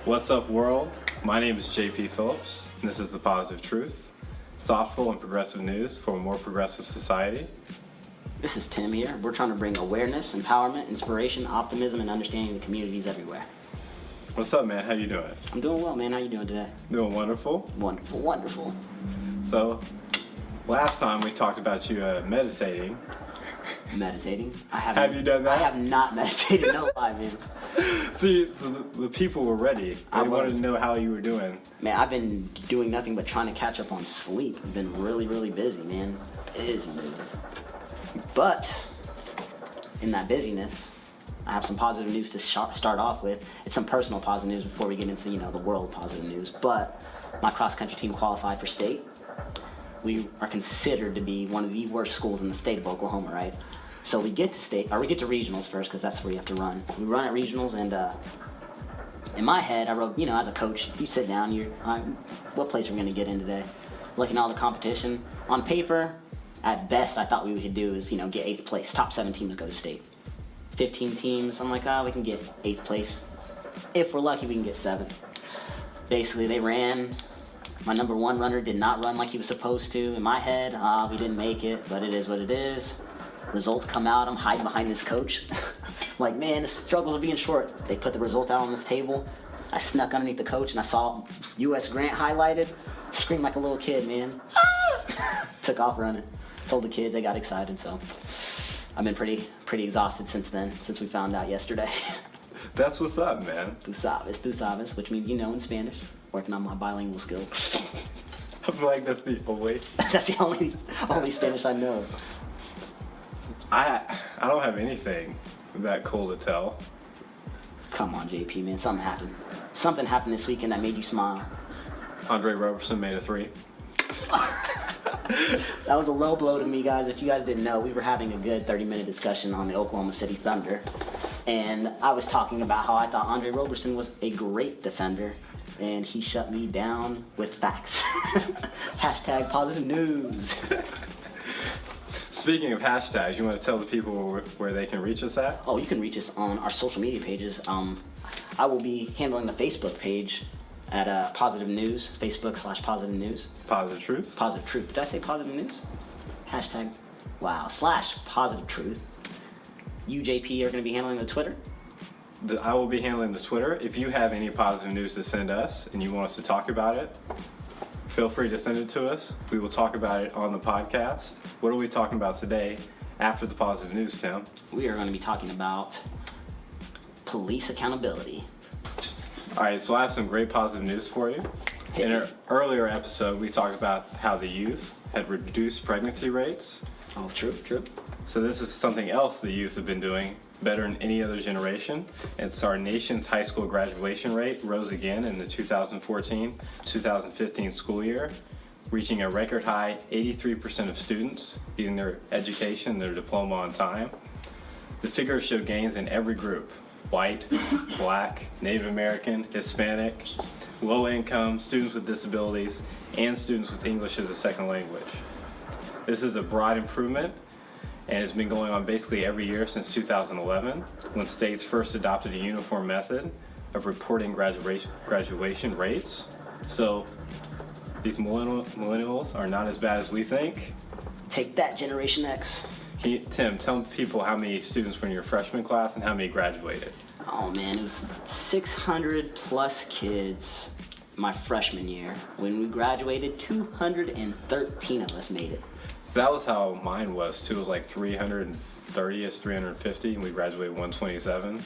What's up, world? My name is JP Phillips, and this is The Positive Truth. Thoughtful and progressive news for a more progressive society. This is Tim here. We're trying to bring awareness, empowerment, inspiration, optimism, and understanding to communities everywhere. What's up, man? How you doing? I'm doing well, man. How you doing today? Doing wonderful. Wonderful, wonderful. So, last time we talked about you meditating. Meditating? Have you done that? I have not meditated. No lie, man. See, the people were ready. They wanted to know how you were doing. Man, I've been doing nothing but trying to catch up on sleep. I've been really, really busy, man. Busy. But in that busyness, I have some positive news to start off with. It's some personal positive news before we get into, the world positive news. But my cross-country team qualified for state. We are considered to be one of the worst schools in the state of Oklahoma, right? So we get to regionals first, because that's where you have to run. We run at regionals, and in my head, I wrote, as a coach, you sit down, what place are we going to get in today? Looking at all the competition. On paper, at best, I thought we could do is, get 8th place. Top 7 teams go to state. 15 teams, I'm like, we can get 8th place. If we're lucky, we can get 7th. Basically, they ran. My number 1 runner did not run like he was supposed to. In my head, we didn't make it, but it is what it is. Results come out, I'm hiding behind this coach. Like, man, the struggles of being short. They put the result out on this table. I snuck underneath the coach and I saw U.S. Grant highlighted. Screamed like a little kid, man. Took off running. Told the kids, they got excited, so I've been pretty exhausted since then, since we found out yesterday. That's what's up, man. Tu sabes, which means in Spanish. Working on my bilingual skills. I'm like, that's the only. That's the only Spanish I know. I don't have anything that cool to tell. Come on, JP, man. Something happened. Something happened this weekend that made you smile. Andre Roberson made a 3. That was a low blow to me, guys. If you guys didn't know, we were having a good 30-minute discussion on the Oklahoma City Thunder. And I was talking about how I thought Andre Roberson was a great defender. And he shut me down with facts. Hashtag positive news. Speaking of hashtags, you want to tell the people where they can reach us at? Oh, you can reach us on our social media pages. I will be handling the Facebook page at Positive News, Facebook/Positive News. Positive Truth? Positive Truth. Did I say Positive News? Hashtag, wow, /Positive Truth. You, JP, are going to be handling the Twitter? I will be handling the Twitter. If you have any positive news to send us and you want us to talk about it, feel free to send it to us. We will talk about it on the podcast. What are we talking about today after the positive news, Tim? We are going to be talking about police accountability. All right, so I have some great positive news for you. In an earlier episode, we talked about how the youth had reduced pregnancy rates. Oh, true. So this is something else the youth have been doing better than any other generation. It's our nation's high school graduation rate rose again in the 2014-2015 school year, reaching a record high 83% of students getting their education, their diploma on time. The figures show gains in every group: white, black, Native American, Hispanic, low income, students with disabilities, and students with English as a second language. This is a broad improvement, and it's been going on basically every year since 2011, when states first adopted a uniform method of reporting graduation rates. So these millennials are not as bad as we think. Take that, Generation X. Tim, tell people how many students were in your freshman class and how many graduated. Oh man, it was 600 plus kids my freshman year. When we graduated, 213 of us made it. That was how mine was too. It was like 330-ish, 350, and we graduated 127.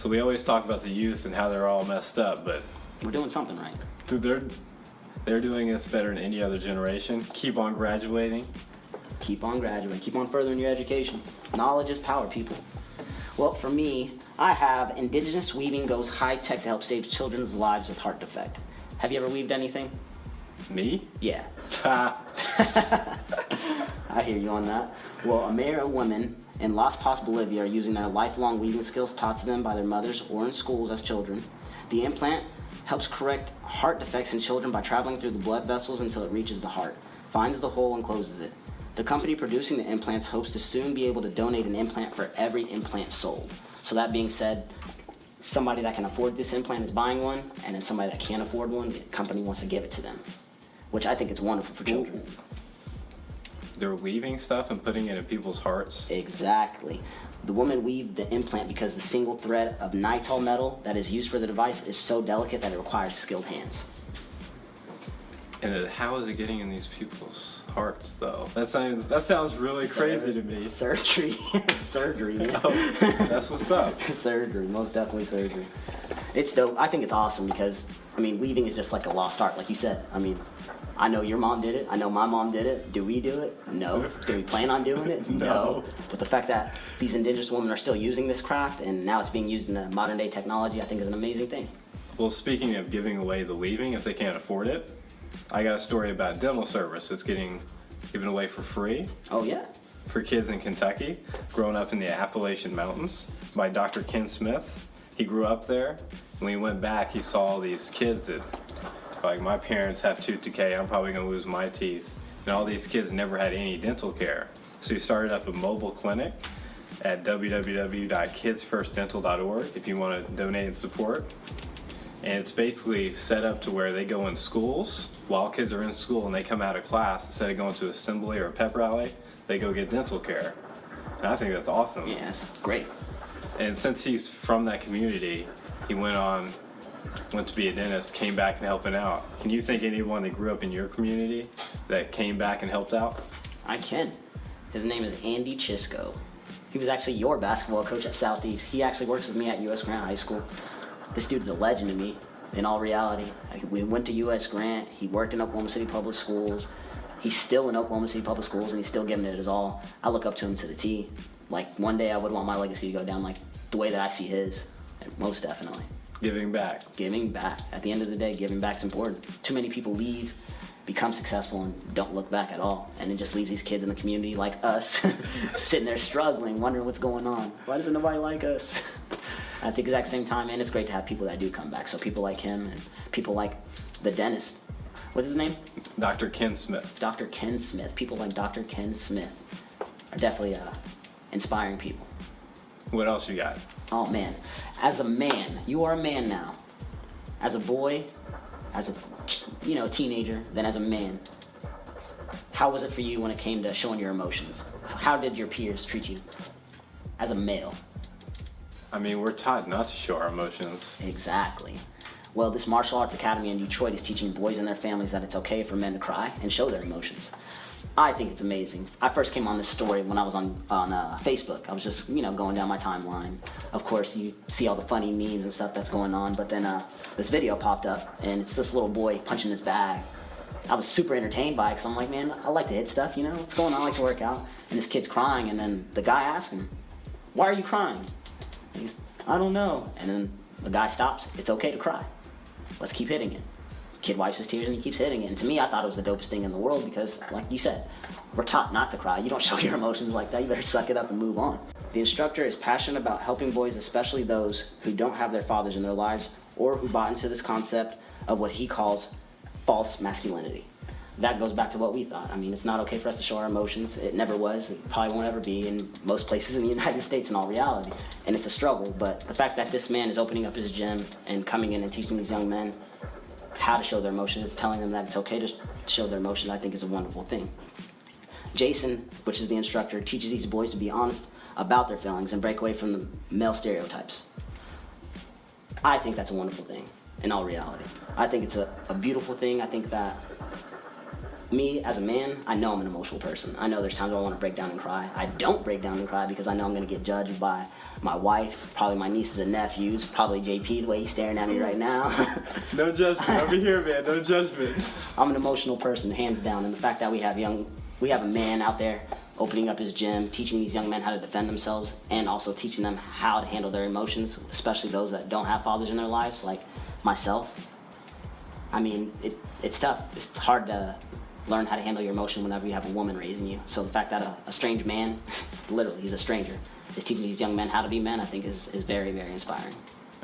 So we always talk about the youth and how they're all messed up, but we're doing something right. They're doing this better than any other generation. Keep on graduating. Keep on graduating. Keep on furthering your education. Knowledge is power, people. Well, for me, I have Indigenous Weaving Goes High-Tech to help save children's lives with heart defect. Have you ever weaved anything? Me? Yeah. I hear you on that. Well, a mayor and women in Las Paz, Bolivia are using their lifelong weaving skills taught to them by their mothers or in schools as children. The implant helps correct heart defects in children by traveling through the blood vessels until it reaches the heart, finds the hole, and closes it. The company producing the implants hopes to soon be able to donate an implant for every implant sold. So that being said, somebody that can afford this implant is buying one, and then somebody that can't afford one, the company wants to give it to them, which I think is wonderful for children. They're weaving stuff and putting it in people's hearts. Exactly. The woman weaved the implant because the single thread of nitrile metal that is used for the device is so delicate that it requires skilled hands. And how is it getting in these people's hearts, though? That sounds really crazy to me. Surgery. Surgery, man. Oh, that's what's up. Surgery, most definitely surgery. It's dope. I think it's awesome because, I mean, weaving is just like a lost art, like you said. I mean, I know your mom did it. I know my mom did it. Do we do it? No. Do we plan on doing it? No. But the fact that these indigenous women are still using this craft and now it's being used in the modern day technology, I think is an amazing thing. Well, speaking of giving away the weaving if they can't afford it, I got a story about dental service that's getting given away for free Oh, yeah? for kids in Kentucky, growing up in the Appalachian Mountains by Dr. Ken Smith. He grew up there. When he went back, he saw all these kids that, like, my parents have tooth decay, I'm probably gonna lose my teeth. And all these kids never had any dental care. So he started up a mobile clinic at www.kidsfirstdental.org if you wanna donate and support. And it's basically set up to where they go in schools while kids are in school and they come out of class, instead of going to assembly or a pep rally, they go get dental care. And I think that's awesome. Yeah, it's great. And since he's from that community, he went to be a dentist, came back and helping out. Can you think anyone that grew up in your community that came back and helped out? I can. His name is Andy Chisco. He was actually your basketball coach at Southeast. He actually works with me at U.S. Grant High School. This dude's a legend to me, in all reality. We went to U.S. Grant. He worked in Oklahoma City Public Schools. He's still in Oklahoma City Public Schools, and he's still giving it his all. I look up to him to the T. Like, one day I would want my legacy to go down like the way that I see his, and most definitely. Giving back. Giving back. At the end of the day, giving back is important. Too many people leave, become successful, and don't look back at all. And it just leaves these kids in the community like us, sitting there struggling, wondering what's going on. Why doesn't nobody like us? At the exact same time, and it's great to have people that do come back. So people like him and people like the dentist. What's his name? Dr. Ken Smith. Dr. Ken Smith. People like Dr. Ken Smith are definitely inspiring people. What else you got? Oh man, as a man, you are a man now. As a boy, as a teenager, then as a man. How was it for you when it came to showing your emotions? How did your peers treat you as a male? I mean, we're taught not to show our emotions. Exactly. Well, this martial arts academy in Detroit is teaching boys and their families that it's okay for men to cry and show their emotions. I think it's amazing. I first came on this story when I was on Facebook. I was just, going down my timeline. Of course, you see all the funny memes and stuff that's going on, but then this video popped up, and it's this little boy punching his bag. I was super entertained by it, because I'm like, man, I like to hit stuff, what's going on? I like to work out. And this kid's crying, and then the guy asks him, why are you crying? And he's, I don't know. And then the guy stops. It's okay to cry. Let's keep hitting it. Kid wipes his tears and he keeps hitting it. And to me, I thought it was the dopest thing in the world because, like you said, we're taught not to cry. You don't show your emotions like that. You better suck it up and move on. The instructor is passionate about helping boys, especially those who don't have their fathers in their lives or who bought into this concept of what he calls false masculinity. That goes back to what we thought. I mean, it's not okay for us to show our emotions. It never was. It probably won't ever be in most places in the United States in all reality. And it's a struggle. But the fact that this man is opening up his gym and coming in and teaching these young men how to show their emotions, telling them that it's okay to show their emotions, I think is a wonderful thing. Jason, which is the instructor, teaches these boys to be honest about their feelings and break away from the male stereotypes. I think that's a wonderful thing in all reality. I think it's a beautiful thing. I think that me, as a man, I know I'm an emotional person. I know there's times where I want to break down and cry. I don't break down and cry because I know I'm going to get judged by my wife, probably my nieces and nephews, probably JP, the way he's staring at me right now. No judgment over here, man. No judgment. I'm an emotional person, hands down. And the fact that we have a man out there opening up his gym, teaching these young men how to defend themselves, and also teaching them how to handle their emotions, especially those that don't have fathers in their lives, like myself. I mean, it's tough. It's hard to learn how to handle your emotion whenever you have a woman raising you. So the fact that a strange man, literally, he's a stranger, is teaching these young men how to be men, I think is very, very inspiring.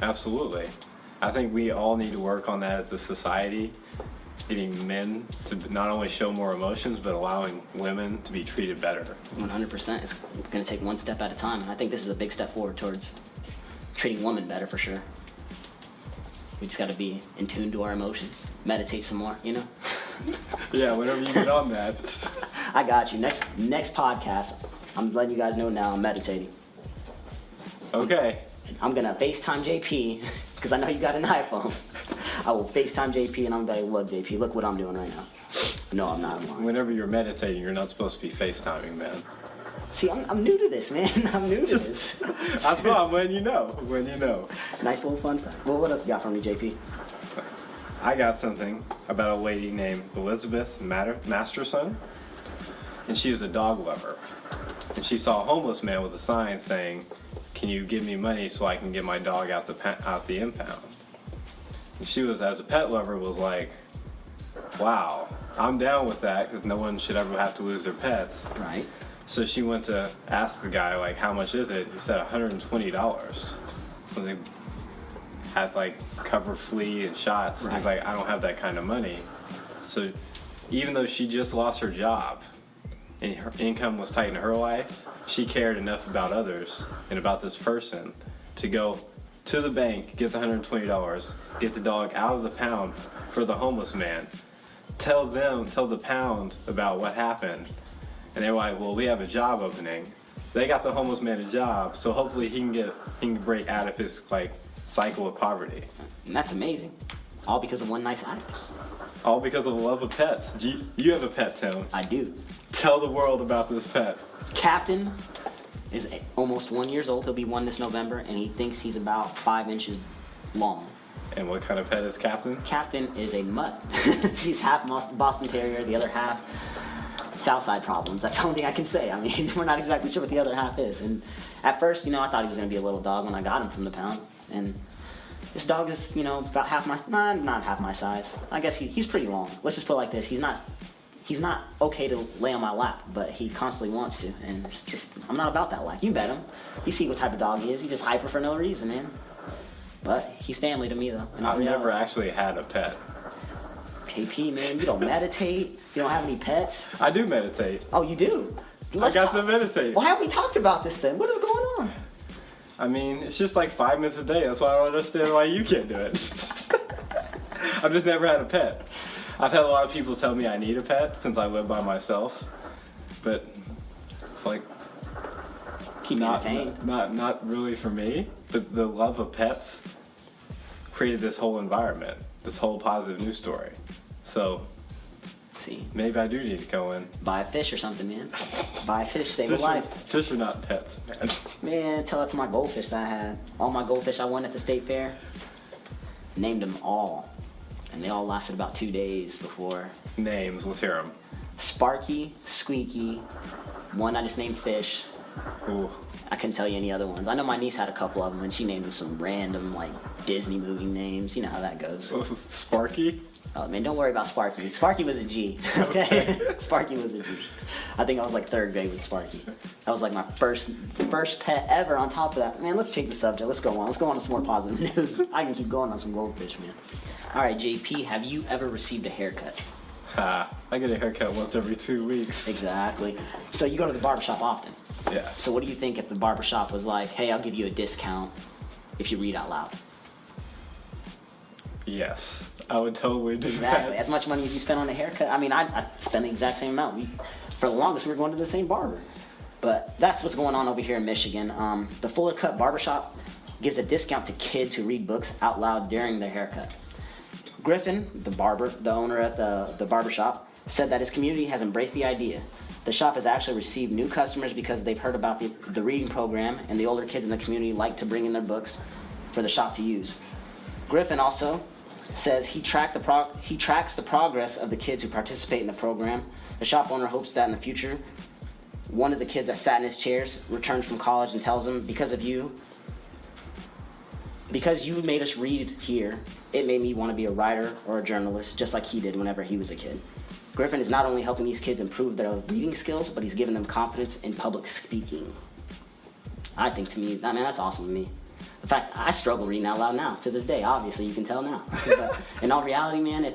Absolutely. I think we all need to work on that as a society, getting men to not only show more emotions, but allowing women to be treated better. 100%. It's going to take one step at a time, and I think this is a big step forward towards treating women better for sure. We just got to be in tune to our emotions, meditate some more, you know? Yeah, whenever you get on that. I got you. Next podcast, I'm letting you guys know now I'm meditating. Okay. I'm going to FaceTime JP, because I know you got an iPhone. I will FaceTime JP, and I'm going to be like, look, JP, look what I'm doing right now. No, I'm not. I'm lying. Whenever you're meditating, you're not supposed to be FaceTiming, man. See, I'm new to this, man. I'm new to this. I thought when you know. Nice little fun fact. Well, what else you got for me, JP? I got something about a lady named Elizabeth Masterson, and she was a dog lover. And she saw a homeless man with a sign saying, "Can you give me money so I can get my dog out the impound?" And she was, as a pet lover, was like, "Wow, I'm down with that because no one should ever have to lose their pets." Right. So she went to ask the guy, like, how much is it? He said $120. So they had, like, cover flea and shots. Right. He's like, I don't have that kind of money. So even though she just lost her job and her income was tight in her life, she cared enough about others and about this person to go to the bank, get the $120, get the dog out of the pound for the homeless man, tell the pound about what happened. And they were like, well, we have a job opening. They got the homeless man a job, so hopefully he can break out of his like cycle of poverty. And that's amazing. All because of one nice act. All because of the love of pets. You have a pet, Tim. I do. Tell the world about this pet. Captain is almost 1 year old. He'll be 1 this November, and he thinks he's about 5 inches long. And what kind of pet is Captain? Captain is a mutt. He's half Boston Terrier, the other half Southside Problems. That's the only thing I can say. I mean, we're not exactly sure what the other half is. And at first, I thought he was going to be a little dog when I got him from the pound. And this dog is, about half my, not half my size. I guess he's pretty long. Let's just put it like this. He's not okay to lay on my lap, but he constantly wants to. And it's just, I'm not about that life. You bet him. You see what type of dog he is. He's just hyper for no reason, man. But he's family to me, though. I've never actually had a pet. KP, man, you don't meditate. You don't have any pets. I do meditate. Oh, you do? I got to meditate. Well, haven't we talked about this then? What is going on? I mean, it's just like 5 minutes a day. That's why I don't understand why you can't do it. I've just never had a pet. I've had a lot of people tell me I need a pet since I live by myself, but like Keep me entertained. Not really for me. The love of pets created this whole environment, this whole positive news story. So See, maybe I do need to go in. buy a fish or something, man. Buy a fish, save a life. Fish are not pets, man. Man, tell that to my goldfish that I had. All my goldfish I won at the state fair, named them all. And they all lasted about 2 days before. Names, let's hear them. Sparky, Squeaky, one I just named Fish. Ooh. I couldn't tell you any other ones. I know my niece had a couple of them, and she named them some random, like, Disney movie names. You know how that goes. Sparky? Oh, man, don't worry about Sparky. Sparky was a G, okay? Sparky was a G. I think I was, like, 3rd grade with Sparky. That was, like, my first pet ever. On top of that, man, let's change the subject. Let's go on. Let's go on to some more positive news. I can keep going on some goldfish, man. All right, JP, have you ever received a haircut? I get a haircut once every 2 weeks. Exactly. So you go to the barbershop often. Yeah. So what do you think if the barbershop was like, hey, I'll give you a discount if you read out loud? Yes, I would totally do Exactly. that. As much money as you spend on a haircut. I mean, I spend the exact same amount. For the longest, we were going to the same barber. But that's what's going on over here in Michigan. The Fuller Cut Barbershop gives a discount to kids who read books out loud during their haircut. Griffin, the owner at the barbershop, said that his community has embraced the idea. The shop has actually received new customers because they've heard about the reading program, and the older kids in the community like to bring in their books for the shop to use. Griffin also says he tracks the progress of the kids who participate in the program. The shop owner hopes that in the future, one of the kids that sat in his chairs returns from college and tells him, because you made us read here, it made me want to be a writer or a journalist, just like he did whenever he was a kid. Griffin is not only helping these kids improve their reading skills, but he's giving them confidence in public speaking. I think, to me, that's awesome to me. In fact, I struggle reading out loud now, to this day, obviously, you can tell now. But in all reality, man,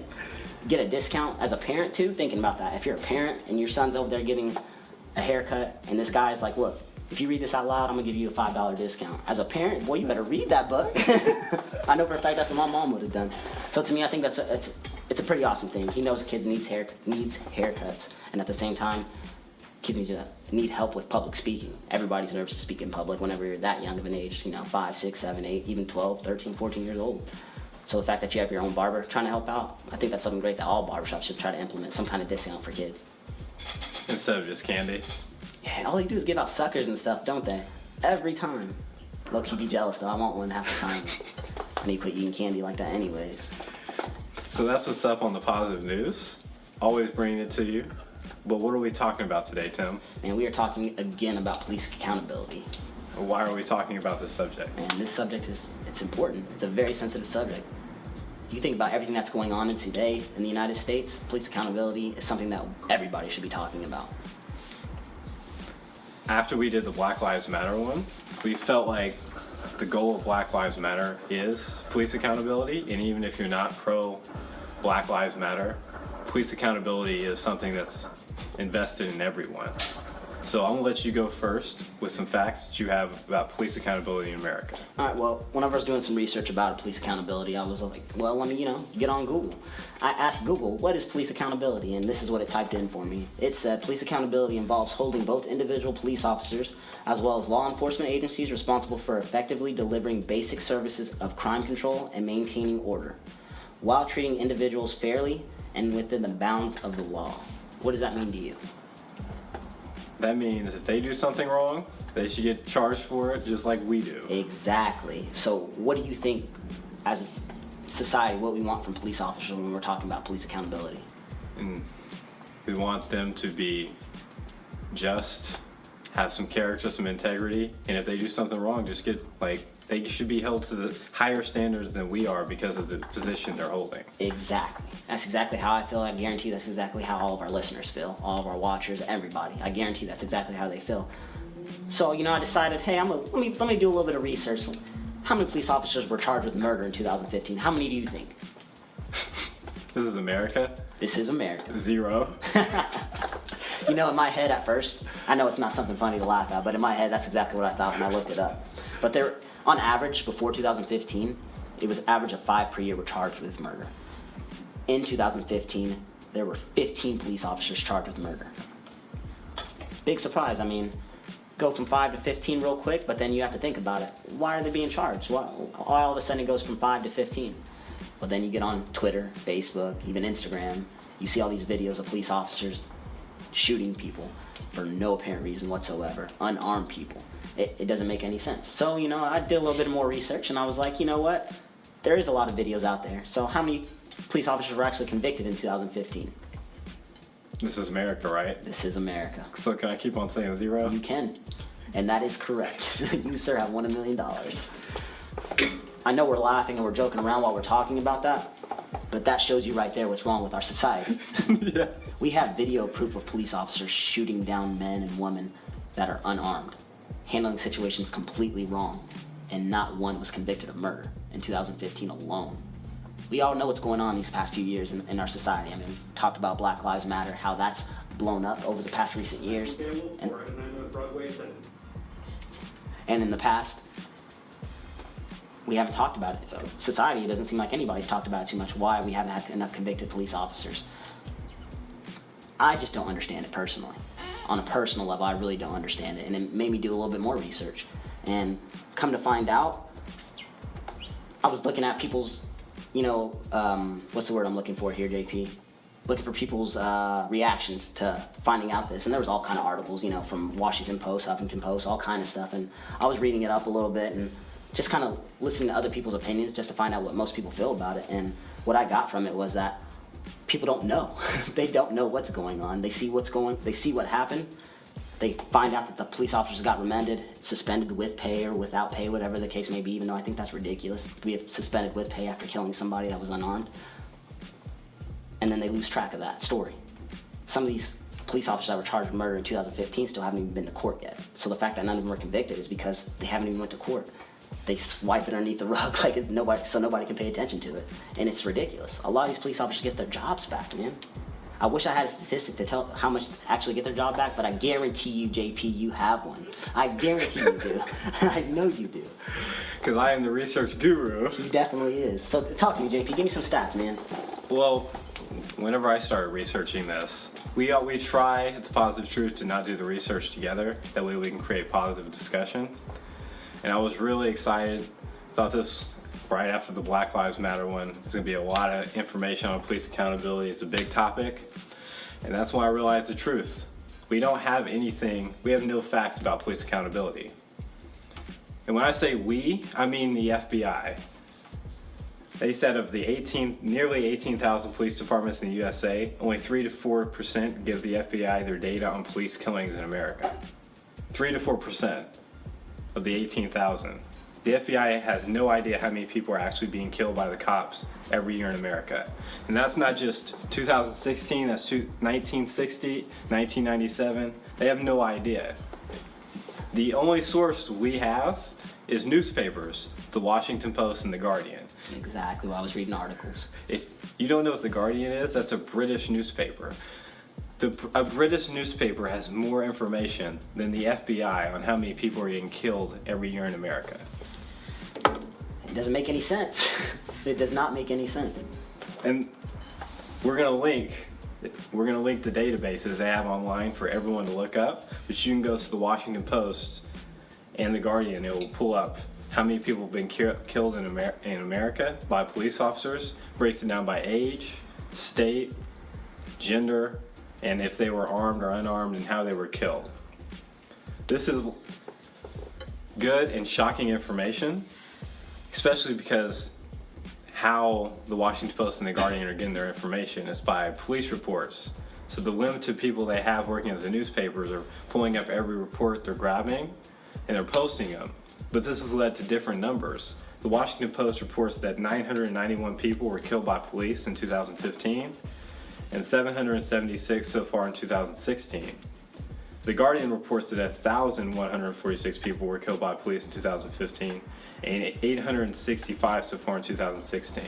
get a discount as a parent, too, thinking about that. If you're a parent and your son's over there getting a haircut, and this guy's like, look, if you read this out loud, I'm gonna give you a $5 discount. As a parent, boy, you better read that book. I know for a fact that's what my mom would have done. So to me, I think it's a pretty awesome thing. He knows kids needs haircuts, and at the same time, kids need help with public speaking. Everybody's nervous to speak in public whenever you're that young of an age, 5, 6, 7, 8, even 12, 13, 14 years old. So the fact that you have your own barber trying to help out, I think that's something great that all barbershops should try to implement, some kind of discount for kids. Instead of just candy. Yeah, all they do is give out suckers and stuff, don't they? Every time. Low-key be jealous though, I want one half the time. I need to quit eating candy like that anyways. So that's what's up on the positive news. Always bringing it to you. But what are we talking about today, Tim? And we are talking again about police accountability. Why are we talking about this subject? And this subject it's important. It's a very sensitive subject. You think about everything that's going on in today in the United States, police accountability is something that everybody should be talking about. After we did the Black Lives Matter one, we felt like the goal of Black Lives Matter is police accountability, and even if you're not pro Black Lives Matter, police accountability is something that's invested in everyone. So I'm gonna let you go first with some facts that you have about police accountability in America. All right, well, whenever I was doing some research about police accountability, I was like, well, let me, get on Google. I asked Google, what is police accountability? And this is what it typed in for me. It said, police accountability involves holding both individual police officers as well as law enforcement agencies responsible for effectively delivering basic services of crime control and maintaining order, while treating individuals fairly and within the bounds of the law. What does that mean to you? That means if they do something wrong, they should get charged for it just like we do. Exactly. So what do you think, as a society, what we want from police officers when we're talking about police accountability? And we want them to be just, have some character, some integrity, and if they do something wrong, just they should be held to the higher standards than we are because of the position they're holding. Exactly. That's exactly how I feel. I guarantee that's exactly how all of our listeners feel, all of our watchers, everybody. I guarantee that's exactly how they feel. So, I decided, hey, let me do a little bit of research. How many police officers were charged with murder in 2015? How many do you think? This is America? This is America. 0. In my head at first, I know it's not something funny to laugh at, but in my head, that's exactly what I thought when I looked it up. But on average, before 2015, it was average of 5 per year were charged with murder. In 2015, there were 15 police officers charged with murder. Big surprise. Go from 5 to 15 real quick, but then you have to think about it. Why are they being charged? Why all of a sudden it goes from 5 to 15? Well, then you get on Twitter, Facebook, even Instagram. You see all these videos of police officers shooting people for no apparent reason whatsoever, unarmed people. It doesn't make any sense. So, I did a little bit more research, and I was like, you know what? There is a lot of videos out there. So how many police officers were actually convicted in 2015? This is America, right? This is America. So can I keep on saying 0? You can. And that is correct. You, sir, have won $1 million. I know we're laughing and we're joking around while we're talking about that, but that shows you right there what's wrong with our society. Yeah. We have video proof of police officers shooting down men and women that are unarmed, handling situations completely wrong, and not one was convicted of murder in 2015 alone. We all know what's going on these past few years in our society. We've talked about Black Lives Matter, how that's blown up over the past recent years. And in the past, we haven't talked about it. Society, it doesn't seem like anybody's talked about it too much, why we haven't had enough convicted police officers. I just don't understand it personally. On a personal level, I really don't understand it. And it made me do a little bit more research. And come to find out, I was looking at people's, what's the word I'm looking for here, JP? Looking for people's reactions to finding out this. And there was all kind of articles, from Washington Post, Huffington Post, all kind of stuff. And I was reading it up a little bit and just kind of listening to other people's opinions just to find out what most people feel about it. And what I got from it was that people don't know. They don't know what's going on. They see what happened. They find out that the police officers got remanded, suspended with pay or without pay, whatever the case may be, even though I think that's ridiculous. We have suspended with pay after killing somebody that was unarmed. And then they lose track of that story. Some of these police officers that were charged with murder in 2015 still haven't even been to court yet. So the fact that none of them were convicted is because they haven't even went to court. They swipe it underneath the rug so nobody can pay attention to it. And it's ridiculous. A lot of these police officers get their jobs back, man. I wish I had a statistic to tell how much actually get their job back, but I guarantee you, JP, you have one. I guarantee you do. I know you do. Because I am the research guru. He definitely is. So talk to me, JP. Give me some stats, man. Well, whenever I started researching this, we try at The Positive Truth to not do the research together. That way we can create positive discussion. And I was really excited. Thought this, right after the Black Lives Matter one, there's going to be a lot of information on police accountability. It's a big topic. And that's when I realized the truth. We don't have anything, we have no facts about police accountability. And when I say we, I mean the FBI. They said of the nearly 18,000 police departments in the USA, only 3 to 4% give the FBI their data on police killings in America. 3 to 4% of the 18,000. The FBI has no idea how many people are actually being killed by the cops every year in America. And that's not just 2016, that's 1960, 1997. They have no idea. The only source we have is newspapers, the Washington Post and the Guardian. Exactly, while I was reading articles. If you don't know what the Guardian is, that's a British newspaper. A British newspaper has more information than the FBI on how many people are getting killed every year in America. It doesn't make any sense. It does not make any sense. And we're gonna link the databases they have online for everyone to look up, but you can go to the Washington Post and the Guardian. It will pull up how many people have been killed in America by police officers, breaks it down by age, state, gender, and if they were armed or unarmed and how they were killed. This is good and shocking information, especially because how the Washington Post and the Guardian are getting their information is by police reports. So the limited people they have working at the newspapers are pulling up every report they're grabbing and they're posting them. But this has led to different numbers. The Washington Post reports that 991 people were killed by police in 2015 and 776 so far in 2016. The Guardian reports that 1,146 people were killed by police in 2015 and 865 so far in 2016.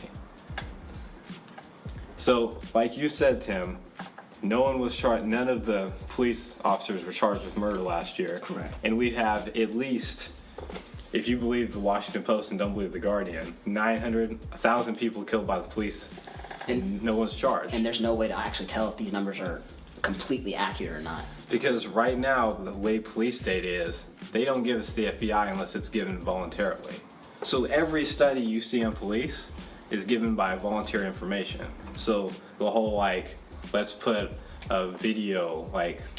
So, like you said, Tim, none of the police officers were charged with murder last year. Correct. And we have at least, if you believe the Washington Post and don't believe the Guardian, 1,000 people killed by the police and no one's charged. And there's no way to actually tell if these numbers are completely accurate or not. Because right now, the way police data is, they don't give us the FBI unless it's given voluntarily. So every study you see on police is given by voluntary information. So the whole let's put a video,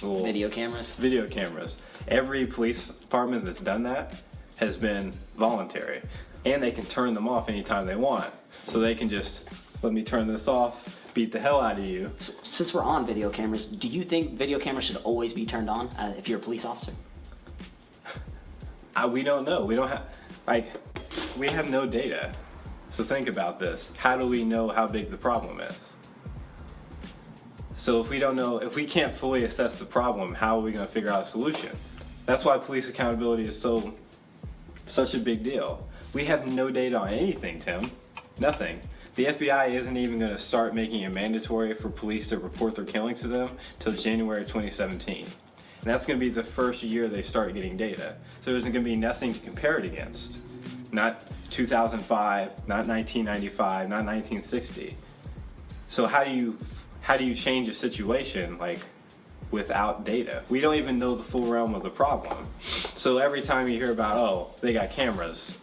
little Video cameras? Video cameras. Every police department that's done that has been voluntary. And they can turn them off anytime they want. So they can just, let me turn this off, beat the hell out of you. Since we're on video cameras, do you think video cameras should always be turned on if you're a police officer? We don't know. We don't have, we have no data. So think about this. How do we know how big the problem is? So if we can't fully assess the problem, how are we going to figure out a solution? That's why police accountability is such a big deal. We have no data on anything, Tim. Nothing. The FBI isn't even going to start making it mandatory for police to report their killings to them till January 2017. And that's going to be the first year they start getting data. So there's going to be nothing to compare it against. Not 2005, not 1995, not 1960. So how do you change a situation without data? We don't even know the full realm of the problem. So every time you hear about, they got cameras,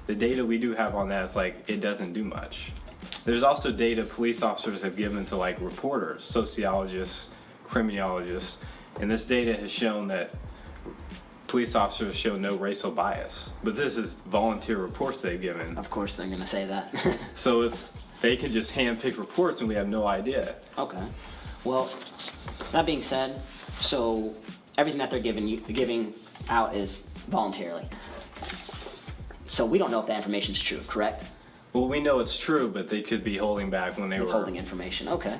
the data we do have on that is it doesn't do much. There's also data police officers have given to reporters, sociologists, criminologists, and this data has shown that police officers show no racial bias. But this is volunteer reports they've given. Of course they're going to say that. So they can just handpick reports and we have no idea. Okay. Well, that being said, so everything that they're giving out is voluntarily. So we don't know if that information is true, correct? Well, we know it's true, but they could be holding back when they were withholding information. Okay.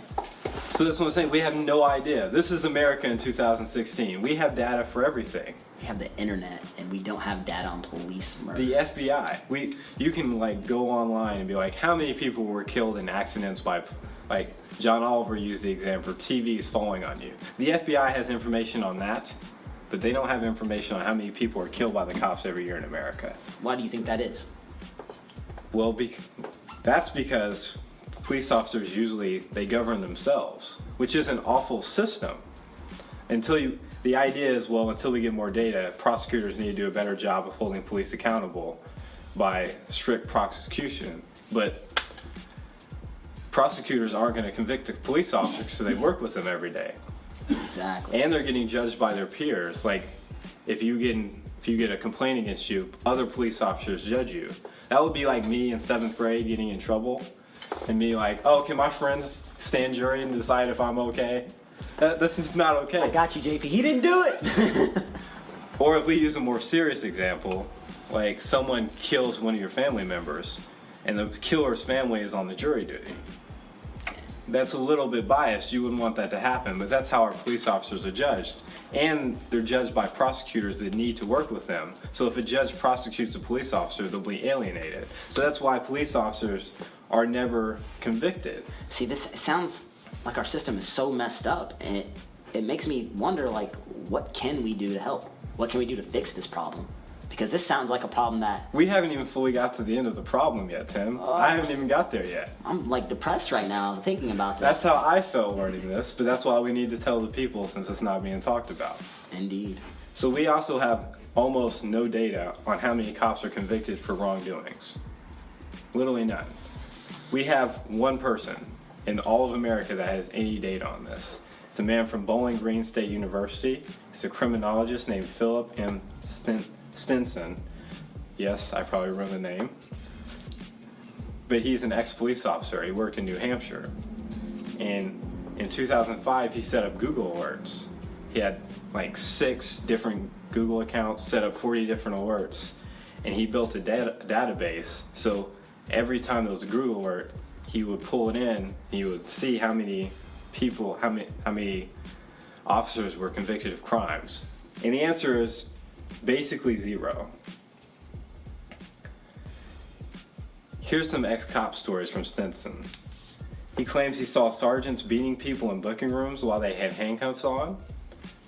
So that's what I'm saying. We have no idea. This is America in 2016. We have data for everything. We have the internet, and we don't have data on police murder. The FBI. You can go online and be how many people were killed in accidents by like John Oliver used the example of TVs falling on you. The FBI has information on that, but they don't have information on how many people are killed by the cops every year in America. Why do you think that is? Well, that's because police officers usually, they govern themselves, which is an awful system. The idea is, well, until we get more data, prosecutors need to do a better job of holding police accountable by strict prosecution. But prosecutors aren't going to convict the police officers, so they work with them every day. Exactly. And they're getting judged by their peers. Like, if you get a complaint against you, other police officers judge you. That would be like me in 7th grade getting in trouble and me like, oh, can my friends stand jury and decide if I'm okay? This is not okay. I got you, JP. He didn't do it. Or if we use a more serious example, like someone kills one of your family members and the killer's family is on the jury duty. That's a little bit biased. You wouldn't want that to happen, but that's how our police officers are judged. And they're judged by prosecutors that need to work with them. So if a judge prosecutes a police officer, they'll be alienated. So that's why police officers are never convicted. See, it sounds like our system is so messed up, and it makes me wonder, like, what can we do to help? What can we do to fix this problem? Because this sounds like a problem that... We haven't even fully got to the end of the problem yet, Tim. I haven't even got there yet. I'm, like, depressed right now thinking about this. That's how I felt learning this, but that's why we need to tell the people since it's not being talked about. Indeed. So we also have almost no data on how many cops are convicted for wrongdoings. Literally none. We have one person in all of America that has any data on this. It's a man from Bowling Green State University. He's a criminologist named Philip M. Stinson. Yes, I probably ruined the name. But he's an ex-police officer. He worked in New Hampshire. And in 2005, he set up Google Alerts. He had like 6 different Google accounts, set up 40 different alerts. And he built a database. So every time there was a Google alert, he would pull it in. He would see how many people, how many officers were convicted of crimes. And the answer is basically 0. Here's some ex-cop stories from Stinson. He claims he saw sergeants beating people in booking rooms while they had handcuffs on,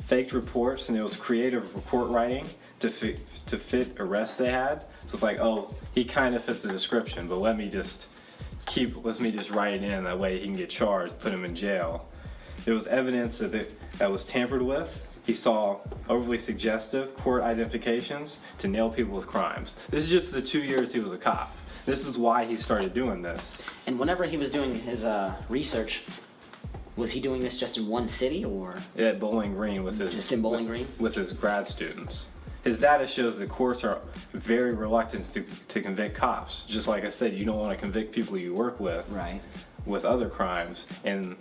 faked reports, and it was creative report writing to fit arrests they had. So it's like, oh, he kind of fits the description, but let me just write it in, that way he can get charged, put him in jail. There was evidence that was tampered with. He saw overly suggestive court identifications to nail people with crimes. This is just the 2 years he was a cop. This is why he started doing this. And whenever he was doing his research, was he doing this just in one city, or? At Bowling Green with his... Just in Bowling Green? With his grad students. His data shows that courts are very reluctant to convict cops. Just like I said, you don't want to convict people you work with. Right. With other crimes. And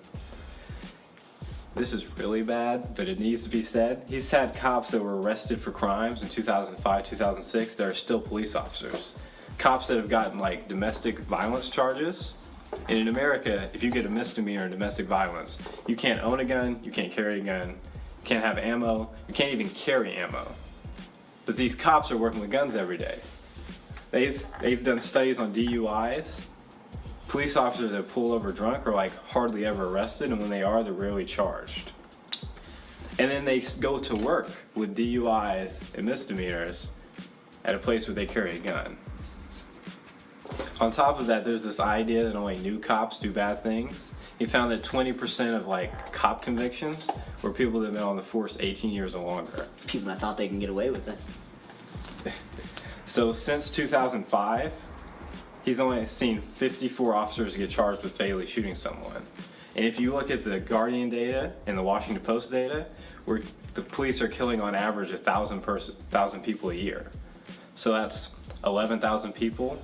this is really bad, but it needs to be said. He's had cops that were arrested for crimes in 2005, 2006 that are still police officers. Cops that have gotten like domestic violence charges. And in America, if you get a misdemeanor in domestic violence, you can't own a gun, you can't carry a gun, you can't have ammo, you can't even carry ammo. But these cops are working with guns every day. They've done studies on DUIs. Police officers that pull over drunk are like hardly ever arrested, and when they are, they're rarely charged. And then they go to work with DUIs and misdemeanors at a place where they carry a gun. On top of that, there's this idea that only new cops do bad things. He found that 20% of like cop convictions were people that have been on the force 18 years or longer. People that thought they can get away with it. So since 2005, he's only seen 54 officers get charged with fatally shooting someone. And if you look at the Guardian data and the Washington Post data, where the police are killing on average 1,000 people a year. So that's 11,000 people,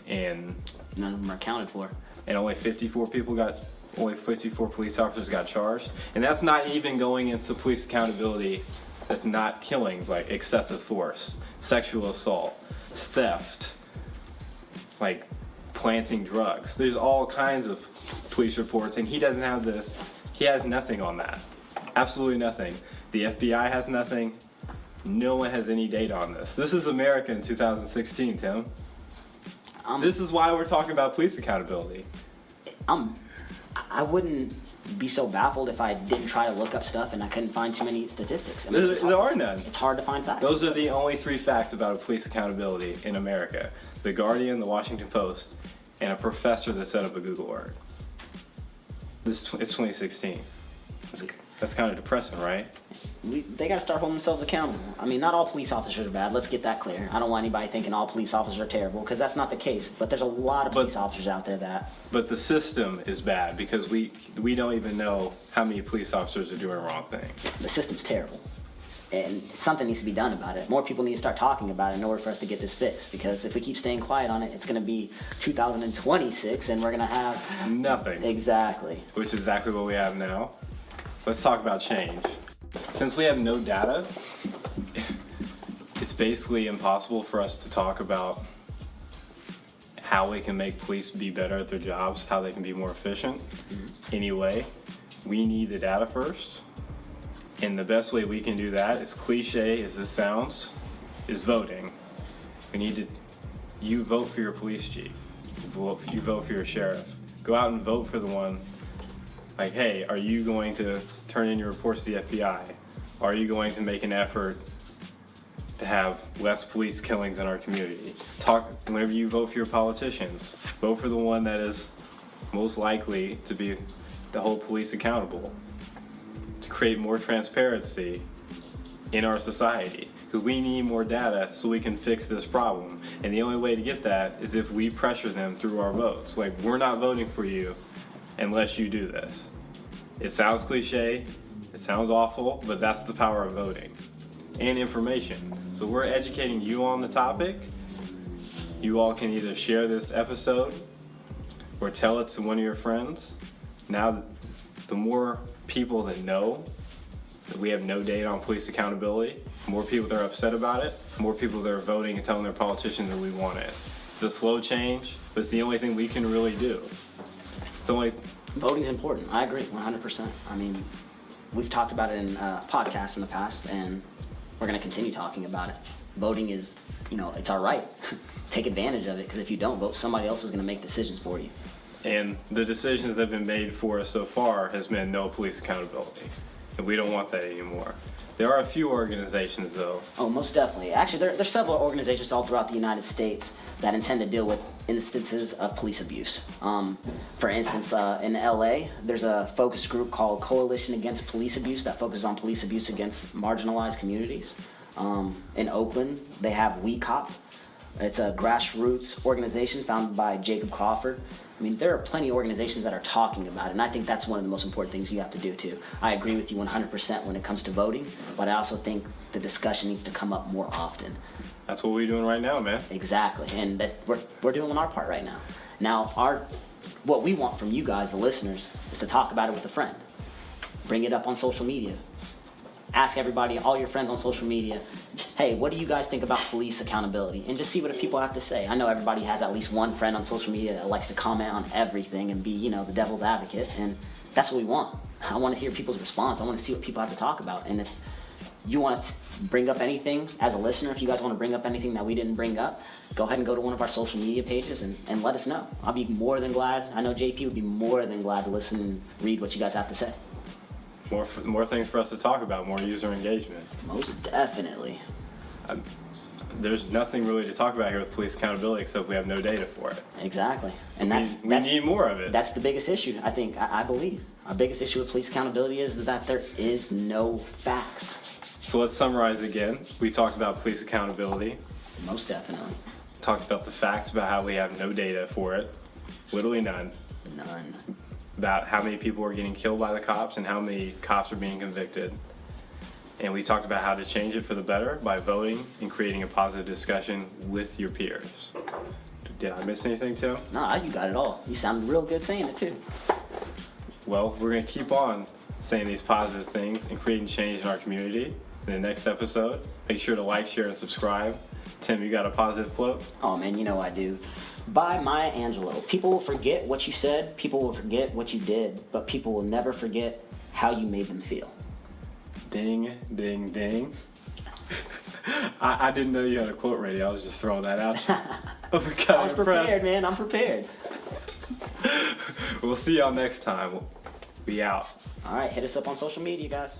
and none of them are accounted for. And only 54 police officers got charged. And that's not even going into police accountability. That's not killings like excessive force, sexual assault, theft, like planting drugs. There's all kinds of police reports, and he has nothing on that. Absolutely nothing. The FBI has nothing. No one has any data on this. This is America in 2016, Tim. Um, This is why we're talking about police accountability. I I wouldn't be so baffled if I didn't try to look up stuff and I couldn't find too many statistics. I mean, There are none. It's hard to find facts. Those are the only 3 facts about police accountability in America. The Guardian, the Washington Post, and a professor that set up a Google Earth. It's 2016. That's kind of depressing, right? They got to start holding themselves accountable. I mean, not all police officers are bad. Let's get that clear. I don't want anybody thinking all police officers are terrible, because that's not the case. But there's a lot of police officers out there that... But the system is bad because we don't even know how many police officers are doing wrong things. The system's terrible. And something needs to be done about it. More people need to start talking about it in order for us to get this fixed. Because if we keep staying quiet on it, it's going to be 2026 and we're going to have... Nothing. Exactly. Which is exactly what we have now. Let's talk about change. Since we have no data, it's basically impossible for us to talk about how we can make police be better at their jobs, how they can be more efficient. Anyway, we need the data first. And the best way we can do that, as cliche as this sounds, is voting. We need to, you vote for your police chief. You vote for your sheriff. Go out and vote for the one. Like, hey, are you going to turn in your reports to the FBI? Are you going to make an effort to have less police killings in our community? Whenever you vote for your politicians, vote for the one that is most likely to hold police accountable, to create more transparency in our society. Because we need more data so we can fix this problem. And the only way to get that is if we pressure them through our votes. Like, we're not voting for you unless you do this. It sounds cliche, it sounds awful, but that's the power of voting. And information. So we're educating you on the topic. You all can either share this episode or tell it to one of your friends. Now, the more people that know that we have no data on police accountability, more people that are upset about it, more people that are voting and telling their politicians that we want it. It's a slow change, but it's the only thing we can really do. Voting's important. I agree 100%. I mean, we've talked about it in podcasts in the past, and we're going to continue talking about it. Voting is, it's our right. Take advantage of it, because if you don't vote, somebody else is going to make decisions for you. And the decisions that have been made for us so far has been no police accountability. And we don't want that anymore. There are a few organizations, though. Oh, most definitely. Actually, there's several organizations all throughout the United States that intend to deal with instances of police abuse. For instance, in LA, there's a focus group called Coalition Against Police Abuse that focuses on police abuse against marginalized communities. In Oakland, they have We Cop. It's a grassroots organization founded by Jacob Crawford. I mean, there are plenty of organizations that are talking about it, and I think that's one of the most important things you have to do, too. I agree with you 100% when it comes to voting, but I also think the discussion needs to come up more often. That's what we're doing right now, man. Exactly, and that we're doing our part right now. Now, what we want from you guys, the listeners, is to talk about it with a friend. Bring it up on social media. Ask everybody, all your friends on social media, hey, what do you guys think about police accountability? And just see what people have to say. I know everybody has at least one friend on social media that likes to comment on everything and be, the devil's advocate, and that's what we want. I want to hear people's response. I want to see what people have to talk about. And if you want to bring up anything as a listener, if you guys want to bring up anything that we didn't bring up, go ahead and go to one of our social media pages and let us know. I'll be more than glad. I know JP would be more than glad to listen and read what you guys have to say. More things for us to talk about, more user engagement. Most definitely. There's nothing really to talk about here with police accountability except we have no data for it. Exactly. And we need more of it. That's the biggest issue, I think. I believe. Our biggest issue with police accountability is that there is no facts. So let's summarize again. We talked about police accountability. Most definitely. Talked about the facts about how we have no data for it. Literally none. None. About how many people are getting killed by the cops and how many cops are being convicted. And we talked about how to change it for the better by voting and creating a positive discussion with your peers. Did I miss anything, Tim? No, you got it all. You sounded real good saying it, too. Well, we're going to keep on saying these positive things and creating change in our community. In the next episode, make sure to like, share, and subscribe. Tim, you got a positive quote? Oh, man, you know I do. By Maya Angelou. People will forget what you said, people will forget what you did, but people will never forget how you made them feel. Ding, ding, ding. I didn't know you had a quote ready. I was just throwing that out. I was prepared, man. I'm prepared. We'll see y'all next time. Be out. All right, hit us up on social media, guys.